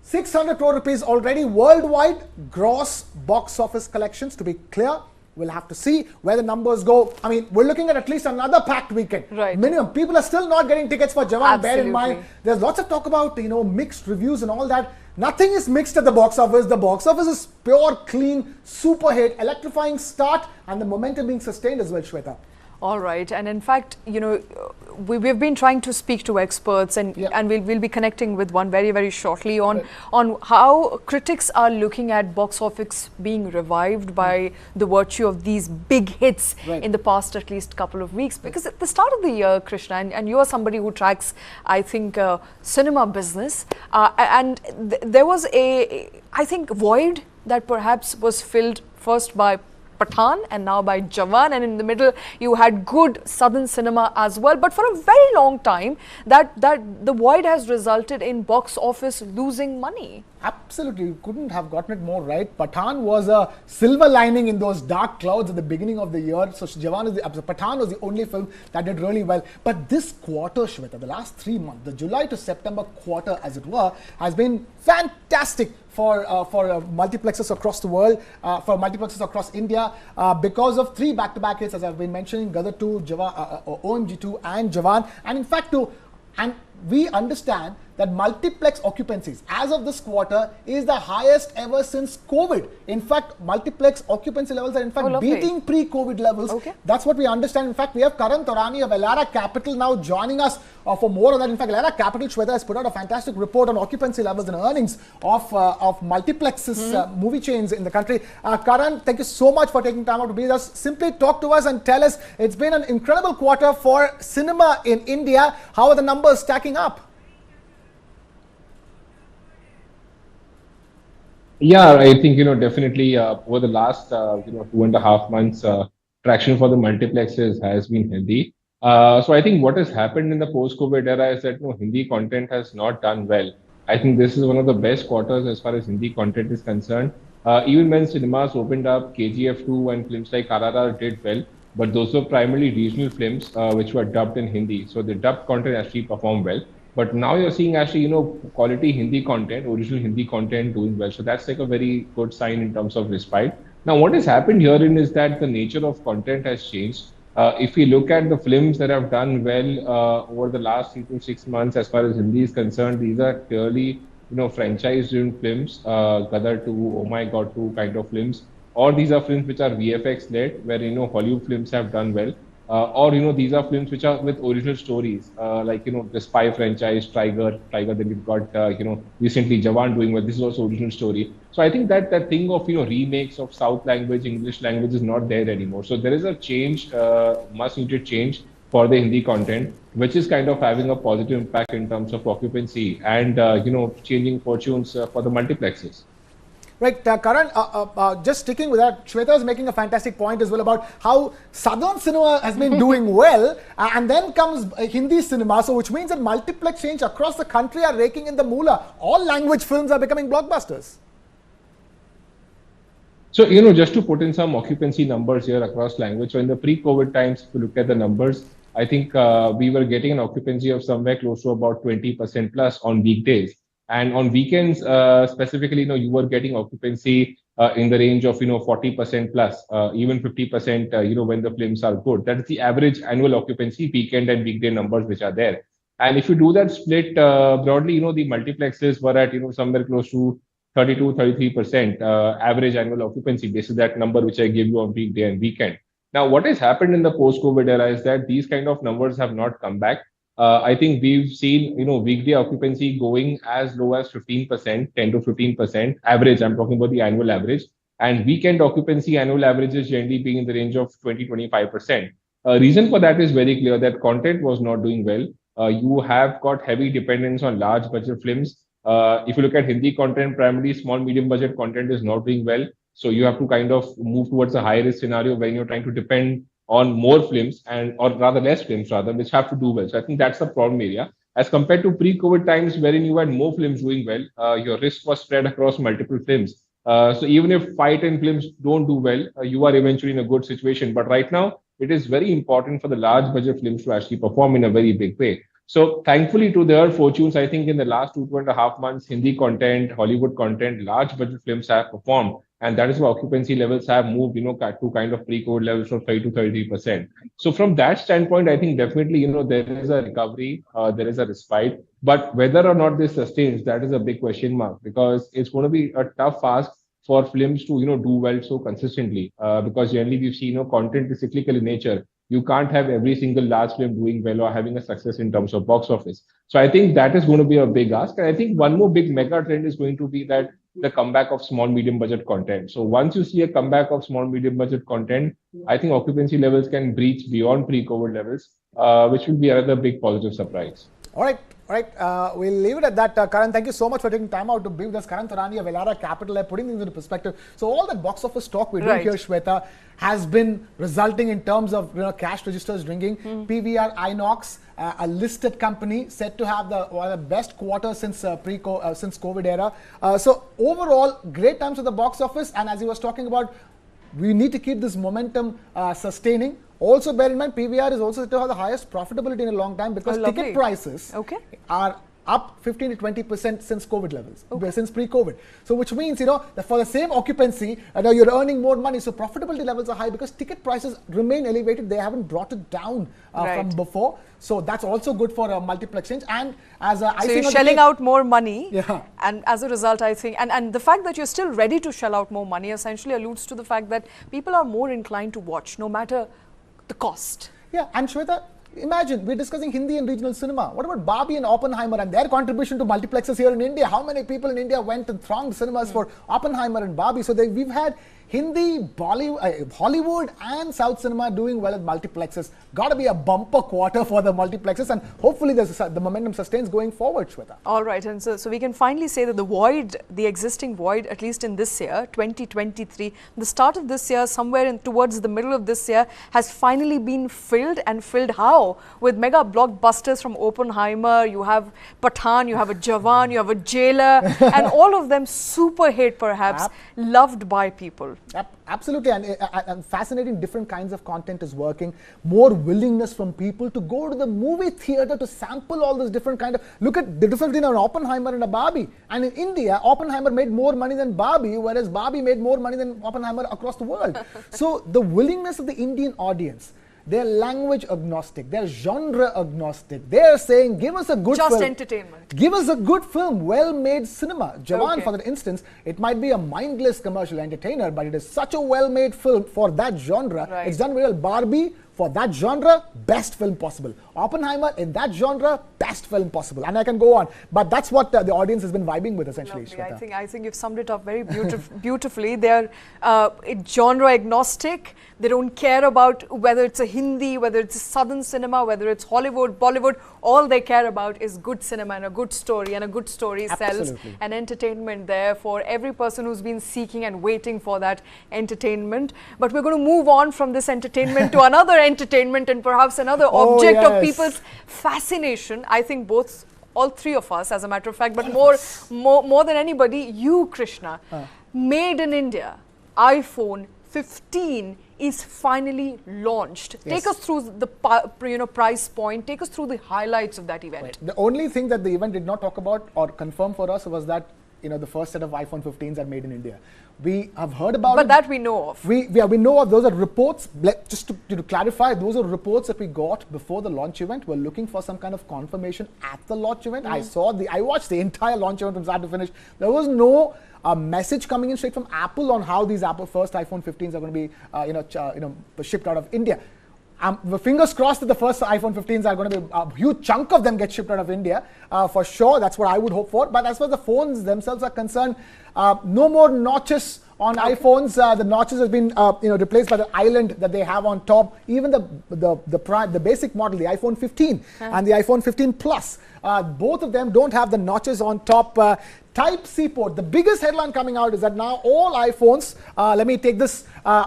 600 crore rupees already worldwide gross box office collections, to be clear. We'll have to see where the numbers go. I mean, we're looking at least another packed weekend. Right. Minimum. People are still not getting tickets for Jawan. Absolutely. Bear in mind, there's lots of talk about, mixed reviews and all that. Nothing is mixed at the box office. The box office is pure, clean, super hit, electrifying start, and the momentum being sustained as well, Shweta. All right, and in fact, we've been trying to speak to experts, and we'll be connecting with one very, very shortly on how critics are looking at box office being revived by the virtue of these big hits in the past at least couple of weeks. Because at the start of the year, Krishna, and you are somebody who tracks, I think, cinema business, and there was I think, void that perhaps was filled first by Pathan and now by Jawan, and in the middle you had good southern cinema as well. But for a very long time, that the void has resulted in box office losing money. Absolutely, you couldn't have gotten it more right. Pathan was a silver lining in those dark clouds at the beginning of the year. So Pathan was the only film that did really well. But this quarter, Shweta, the last 3 months, the July to September quarter, as it were, has been fantastic for multiplexes across the world, for multiplexes across India, because of 3 back-to-back hits, as I've been mentioning, Gadar 2, OMG 2 and Jawan. And in fact, we understand that multiplex occupancies as of this quarter is the highest ever since COVID. In fact, multiplex occupancy levels are in fact beating pre-COVID levels. Okay. That's what we understand. In fact, we have Karan Taurani of Elara Capital now joining us for more on that. In fact, Elara Capital, Shweta, has put out a fantastic report on occupancy levels and earnings of multiplexes, movie chains in the country. Karan, thank you so much for taking time out to be with us. Simply talk to us and tell us, it's been an incredible quarter for cinema in India. How are the numbers stacking up? Yeah, I think, definitely over the last, 2.5 months, traction for the multiplexes has been healthy. So I think what has happened in the post-COVID era is that Hindi content has not done well. I think this is one of the best quarters as far as Hindi content is concerned. Even when cinemas opened up, KGF 2 and films like RRR did well, but those were primarily regional films which were dubbed in Hindi. So the dubbed content actually performed well. But now you're seeing actually, quality Hindi content, original Hindi content doing well. So that's like a very good sign in terms of respite. Now, what has happened herein is that the nature of content has changed. If we look at the films that have done well over the last 3 to 6 months, as far as Hindi is concerned, these are clearly, franchise-driven films, Gadar 2, Oh My God 2 kind of films, or these are films which are VFX-led, where, Hollywood films have done well. Or these are films which are with original stories, like the Spy franchise, Tiger. Then we've got recently Jawan doing well. This is also original story. So I think that thing of remakes of South language, English language is not there anymore. So there is a change, much needed change for the Hindi content, which is kind of having a positive impact in terms of occupancy and changing fortunes for the multiplexes. Right, Karan, just sticking with that, Shweta is making a fantastic point as well about how Southern cinema has been doing well, and then comes Hindi cinema, so which means that multiplex chains across the country are raking in the moolah. All language films are becoming blockbusters. So, just to put in some occupancy numbers here across language. So, in the pre-COVID times, if you look at the numbers, I think we were getting an occupancy of somewhere close to about 20% plus on weekdays. And on weekends, specifically, you were getting occupancy in the range of, 40% plus, even 50%, when the films are good. That is the average annual occupancy, weekend and weekday numbers which are there. And if you do that split broadly, the multiplexes were at, somewhere close to 32-33% average annual occupancy. This is that number which I gave you on weekday and weekend. Now, what has happened in the post-COVID era is that these kind of numbers have not come back. I think we've seen, weekday occupancy going as low as 15%, 10 to 15% average. I'm talking about the annual average. And weekend occupancy annual average is generally being in the range of 20-25%. Reason for that is very clear that content was not doing well. You have got heavy dependence on large budget films. If you look at Hindi content, primarily small, medium budget content is not doing well. So you have to kind of move towards a high risk scenario when you're trying to depend on more films or rather less films which have to do well. So I think that's the problem area. As compared to pre-COVID times wherein you had more films doing well, your risk was spread across multiple films. So even if 5-10 films don't do well, you are eventually in a good situation. But right now, it is very important for the large budget films to actually perform in a very big way. So thankfully to their fortunes, I think in the last 2.5 months, Hindi content, Hollywood content, large budget films have performed. And that is why occupancy levels have moved, to kind of pre-COVID levels of 30 to 33%. So from that standpoint, I think definitely, there is a recovery, there is a respite. But whether or not this sustains, that is a big question mark, because it's going to be a tough ask for films to, do well so consistently. Because generally we've seen, content is cyclical in nature. You can't have every single large film doing well or having a success in terms of box office. So I think that is going to be a big ask. And I think one more big mega trend is going to be that the comeback of small, medium budget content. So once you see a comeback of small, medium budget content, I think occupancy levels can breach beyond pre-COVID levels, which will be another big positive surprise. All right. We'll leave it at that. Karan, thank you so much for taking time out to be with us. Karan Tarani of Elara Capital, putting things into perspective. So all that box office talk we're doing here, Shweta, has been resulting in terms of cash registers ringing. PVR Inox, a listed company, said to have one of the best quarters since COVID era. So overall, great times at the box office. And as he was talking about, we need to keep this momentum sustaining. Also, bear in mind, PVR is also to have the highest profitability in a long time because ticket prices are up 15 to 20% since COVID levels, since pre-COVID. So, which means, that for the same occupancy, you're earning more money. So, profitability levels are high because ticket prices remain elevated. They haven't brought it down from before. So, that's also good for a multiplex change. And as a so you're shelling out more money. And as a result, I think, and the fact that you're still ready to shell out more money essentially alludes to the fact that people are more inclined to watch, no matter the cost. Yeah, and Shweta, imagine we're discussing Hindi and regional cinema. What about Barbie and Oppenheimer and their contribution to multiplexes here in India? How many people in India went and thronged cinemas for Oppenheimer and Barbie? So we've had Hindi, Bollywood, Hollywood and South cinema doing well at multiplexes. Got to be a bumper quarter for the multiplexes, and hopefully the momentum sustains going forward, Shweta. All right, and so we can finally say that the existing void, at least in this year, 2023, the start of this year, somewhere towards the middle of this year, has finally been filled. And filled how? With mega blockbusters from Oppenheimer, you have Pathan, you have a Jawan, you have a Jailer, and all of them super hit perhaps, loved by people. Absolutely, and fascinating different kinds of content is working. More willingness from people to go to the movie theater to sample all this different kind of. Look at the difference between an Oppenheimer and a Barbie. And in India, Oppenheimer made more money than Barbie, whereas Barbie made more money than Oppenheimer across the world. So the willingness of the Indian audience, they're language agnostic, they're genre agnostic. They're saying, give us a good film. Just entertainment. Give us a good film, well-made cinema. Jawan, for instance, it might be a mindless commercial entertainer, but it is such a well-made film for that genre. It's done very well. Barbie, For that genre, best film possible. Oppenheimer, in that genre, best film possible. And I can go on. But that's what the audience has been vibing with, essentially. Lovely. I think you've summed it up very beautifully. They're genre agnostic. They don't care about whether it's a Hindi, whether it's a Southern cinema, whether it's Hollywood, Bollywood. All they care about is good cinema and a good story. And a good story sells. And entertainment there for every person who's been seeking and waiting for that entertainment. But we're going to move on from this entertainment to another entertainment and perhaps another object of people's fascination. I think all three of us, as a matter of fact, but more than anybody, you, Krishna, made in India, iPhone 15 is finally launched. Take us through the price point. Take us through the highlights of that event. The only thing that the event did not talk about or confirm for us was that the first set of iPhone 15s are made in India. We have heard about it. But that we know of. We know of. Those are reports. Just to clarify, those are reports that we got before the launch event. We're looking for some kind of confirmation at the launch event. I watched the entire launch event from start to finish. There was no message coming in straight from Apple on how these first iPhone 15s are going to be shipped out of India. Fingers crossed that the first iPhone 15s are going to be a huge chunk of them get shipped out of India for sure. That's what I would hope for. But as far as the phones themselves are concerned, no more notches on iPhones. The notches have been replaced by the island that they have on top. Even the basic model, the iPhone 15 and the iPhone 15 Plus, both of them don't have the notches on top. Type-C port. The biggest headline coming out is that now all iPhones, let me take this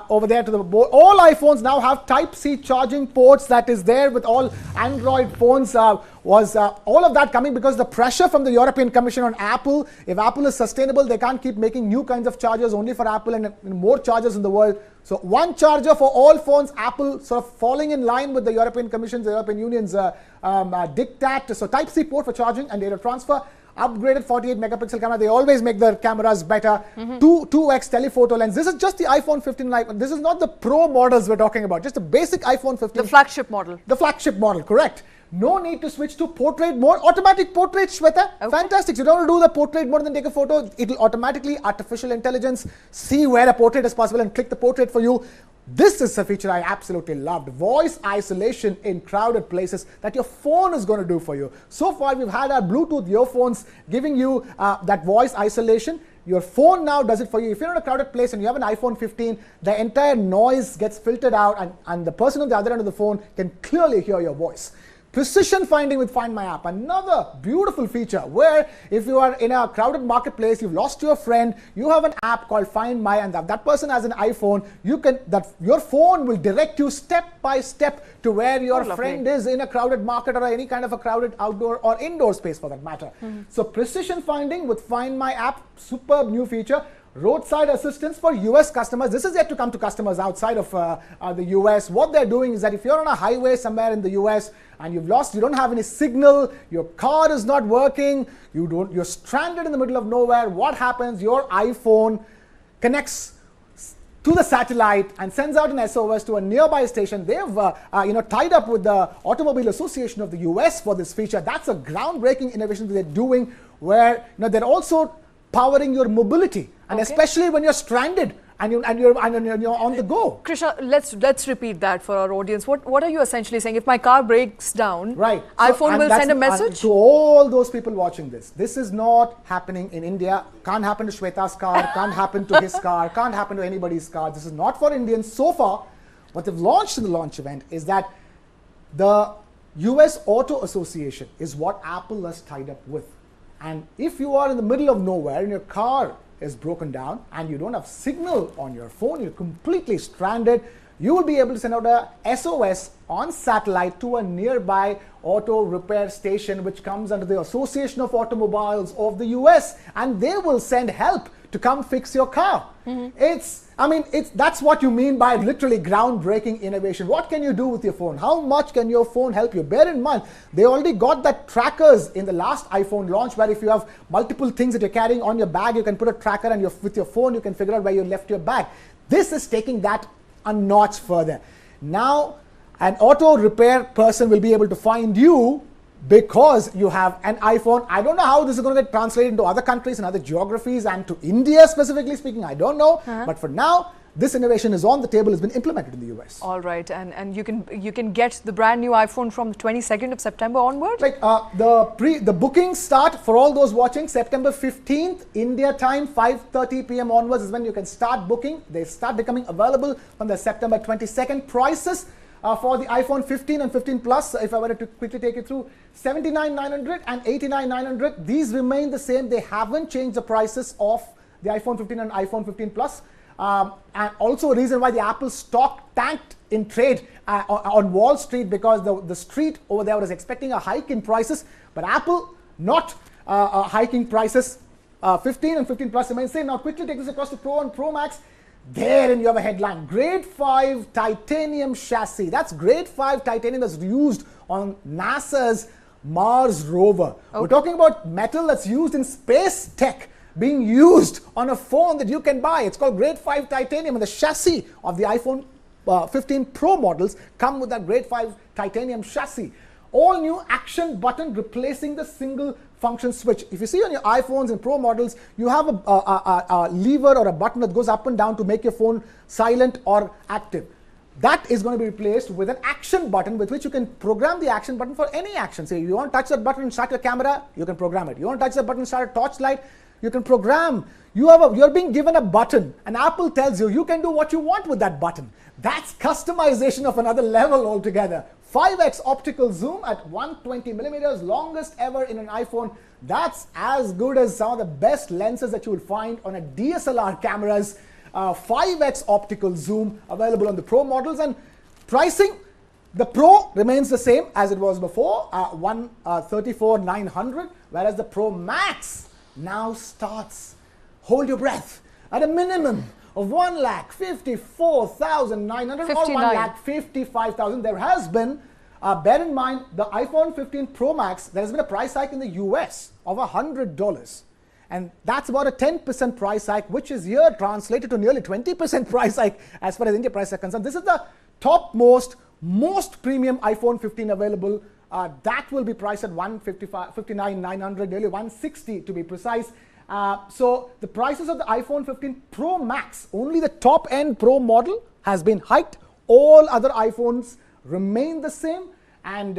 over there to the board. All iPhones now have Type-C charging ports. That is there with all Android phones. All of that coming because the pressure from the European Commission on Apple. If Apple is sustainable, they can't keep making new kinds of chargers only for Apple and more chargers in the world. So one charger for all phones, Apple sort of falling in line with the European Commission's, the European Union's diktat. So Type-C port for charging and data transfer. Upgraded 48 megapixel camera. They always make their cameras better. 2x telephoto lens. This is just the iPhone 15 Lite. This is not the Pro models we're talking about. Just the basic iPhone 15. The flagship model. The flagship model, correct. No need to switch to portrait mode. Automatic portrait, Shweta. Okay. Fantastic. You don't want to do the portrait mode and then take a photo. It will automatically, artificial intelligence, see where a portrait is possible and click the portrait for you. This is a feature I absolutely loved. Voice isolation in crowded places that your phone is going to do for you. So far, we've had our Bluetooth earphones giving you that voice isolation. Your phone now does it for you. If you're in a crowded place and you have an iPhone 15, the entire noise gets filtered out and the person on the other end of the phone can clearly hear your voice. Precision finding with Find My App, another beautiful feature where if you are in a crowded marketplace, you've lost your friend, you have an app called Find My, and that person has an iPhone, your phone will direct you step by step to where your friend is in a crowded market or any kind of a crowded outdoor or indoor space for that matter. So precision finding with Find My App, superb new feature. Roadside assistance for US customers. This is yet to come to customers outside of the US. What they're doing is that if you're on a highway somewhere in the US and you don't have any signal, your car is not working, you're stranded in the middle of nowhere, what happens? Your iPhone connects to the satellite and sends out an SOS to a nearby station. They've tied up with the Automobile Association of the US for this feature. That's a groundbreaking innovation that they're doing where they're also powering your mobility, and especially when you're stranded and you're on the go. Krishna, let's repeat that for our audience. What are you essentially saying? If my car breaks down, right, iPhone will send a message? To all those people watching this, this is not happening in India. Can't happen to Shweta's car, can't happen to his car, can't happen to anybody's car. This is not for Indians. So far, what they've launched in the launch event is that the US Auto Association is what Apple has tied up with. And if you are in the middle of nowhere and your car is broken down and you don't have signal on your phone, you're completely stranded, you will be able to send out a SOS on satellite to a nearby auto repair station which comes under the Association of Automobiles of the US, and they will send help to come fix your car. That's what you mean by literally groundbreaking innovation. What can you do with your phone? How much can your phone help you? Bear in mind, they already got that trackers in the last iPhone launch where if you have multiple things that you're carrying on your bag, you can put a tracker and with your phone, you can figure out where you left your bag. This is taking that a notch further. Now, an auto repair person will be able to find you because you have an iPhone. I don't know how this is going to get translated into other countries and other geographies and to India specifically speaking. I don't know. But for now, this innovation is on the table, has been implemented in the US. All right, and you can get the brand new iPhone from the 22nd of September onward. Like the bookings start for all those watching September 15th India time, 5:30 p.m. onwards is when you can start booking. They start becoming available from the September 22nd. Prices for the iPhone 15 and 15 Plus, if I were to quickly take you through, 79,900 and 89,900. These remain the same. They haven't changed the prices of the iPhone 15 and iPhone 15 Plus. And also a reason why the Apple stock tanked in trade on Wall Street, because the street over there was expecting a hike in prices, but Apple not hiking prices. 15 and 15 Plus remain same. Now quickly take this across to Pro and Pro Max. Therein you have a headline, grade 5 titanium chassis. That's grade 5 titanium that's used on NASA's Mars rover. Okay. We're talking about metal that's used in space tech being used on a phone that you can buy. It's called grade 5 titanium, and the chassis of the iPhone 15 Pro models come with that grade 5 titanium chassis. All new action button replacing the single function switch. If you see on your iPhones and Pro models, you have a lever or a button that goes up and down to make your phone silent or active. That is going to be replaced with an action button with which you can program the action button for any action. Say you want to touch that button and start your camera, you can program it. You want to touch that button and start a torchlight, you can program. You're being given a button, and Apple tells you you can do what you want with that button. That's customization of another level altogether. 5x optical zoom at 120 millimeters, longest ever in an iPhone. That's as good as some of the best lenses that you will find on a DSLR cameras. 5x optical zoom available on the Pro models, and pricing, the Pro remains the same as it was before, 134,900, whereas the Pro Max now starts, hold your breath, at a minimum of 1,54,900 or 1,55,000. There has been, bear in mind, the iPhone 15 Pro Max, there has been a price hike in the US of $100. And that's about a 10% price hike, which is here translated to nearly 20% price hike as far as India prices are concerned. This is the topmost, most premium iPhone 15 available. That will be priced at 159,900, nearly 160 to be precise. So the prices of the iPhone 15 Pro Max, only the top end Pro model has been hiked. All other iPhones remain the same. And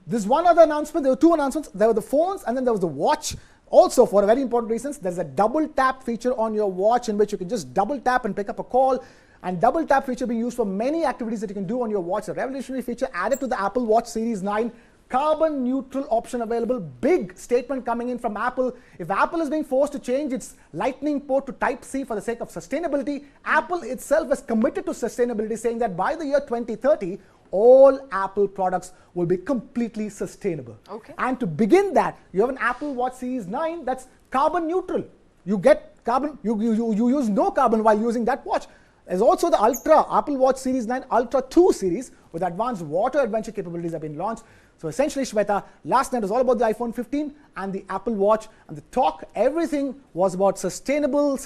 there's one other announcement. There were two announcements. There were the phones, and then there was the watch. Also, for a very important reasons, there's a double tap feature on your watch in which you can just double tap and pick up a call. And double tap feature being used for many activities that you can do on your watch. A revolutionary feature added to the Apple Watch Series 9. Carbon neutral option available. Big statement coming in from Apple. If Apple is being forced to change its Lightning port to Type-C for the sake of sustainability, Apple itself is committed to sustainability, saying that by the year 2030, all Apple products will be completely sustainable. Okay. And to begin that, you have an Apple Watch Series 9 that's carbon neutral. You get carbon, you use no carbon while using that watch. There's also the Ultra, Apple Watch Series 9 Ultra 2 series with advanced water adventure capabilities have been launched. So essentially, Shweta, last night was all about the iPhone 15 and the Apple Watch, and the talk, everything was about sustainable.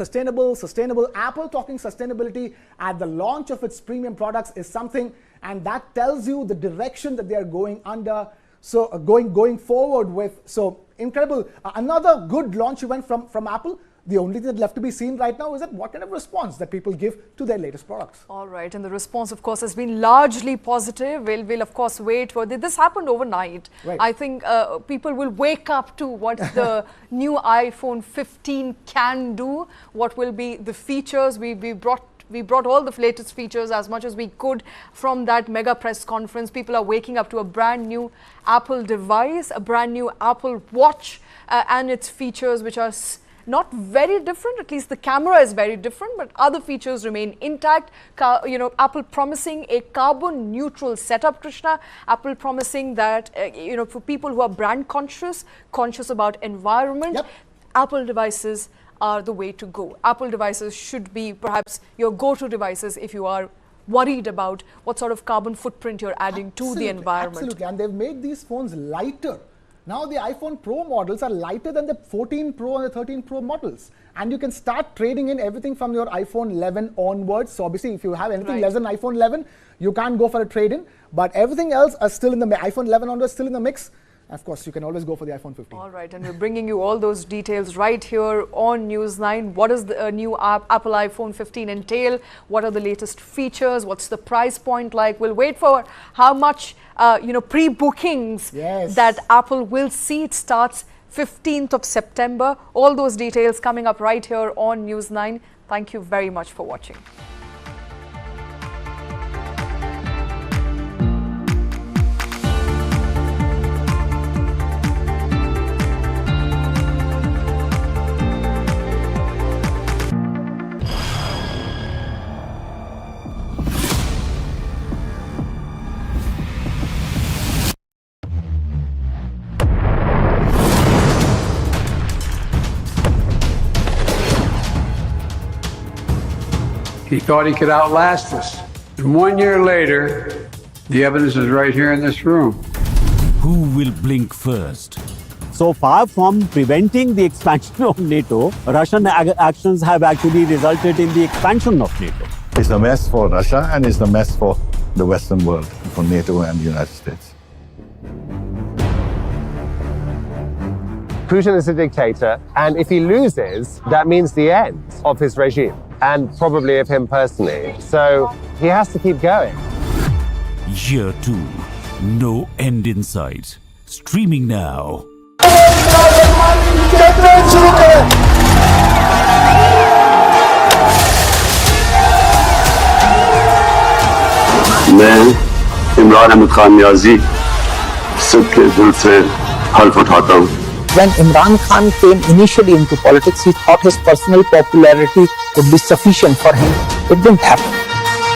Apple talking sustainability at the launch of its premium products is something, and that tells you the direction that they are going under. So going forward with, so incredible. Another good launch event from Apple. The only thing that left to be seen right now is that what kind of response that people give to their latest products. All right, and the response, of course, has been largely positive. We'll of course wait for this. Happened overnight. Right. I think people will wake up to what the new iPhone 15 can do. What will be the features? We brought all the latest features as much as we could from that mega press conference. People are waking up to a brand new Apple device, a brand new Apple Watch, and its features, which are not very different. At least the camera is very different, but other features remain intact. Apple promising a carbon neutral setup, Krishna. Apple promising that, for people who are brand conscious about environment, yep, Apple devices are the way to go. Apple devices should be perhaps your go-to devices if you are worried about what sort of carbon footprint you're adding to the environment. Absolutely, and they've made these phones lighter. Now the iPhone Pro models are lighter than the 14 Pro and the 13 Pro models. And you can start trading in everything from your iPhone 11 onwards. So obviously, if you have anything less than iPhone 11, you can't go for a trade-in. But everything else are still in the iPhone 11 onwards, still in the mix. Of course, you can always go for the iPhone 15. All right, and we're bringing you all those details right here on News 9. What does the new Apple iPhone 15 entail? What are the latest features? What's the price point like? We'll wait for how much, pre-bookings that Apple will see. It starts 15th of September. All those details coming up right here on News 9. Thank you very much for watching. He thought he could outlast us. And 1 year later, the evidence is right here in this room. Who will blink first? So far from preventing the expansion of NATO, Russian actions have actually resulted in the expansion of NATO. It's a mess for Russia and it's a mess for the Western world, for NATO and the United States. Putin is a dictator, and if he loses, that means the end of his regime, and probably of him personally. So he has to keep going. Year 2, no end in sight. Streaming now. मैं इमरान अहमद खान नियाजी सबके दिल से हल्फ उठाता हूँ. When Imran Khan came initially into politics, he thought his personal popularity would be sufficient for him. It didn't happen.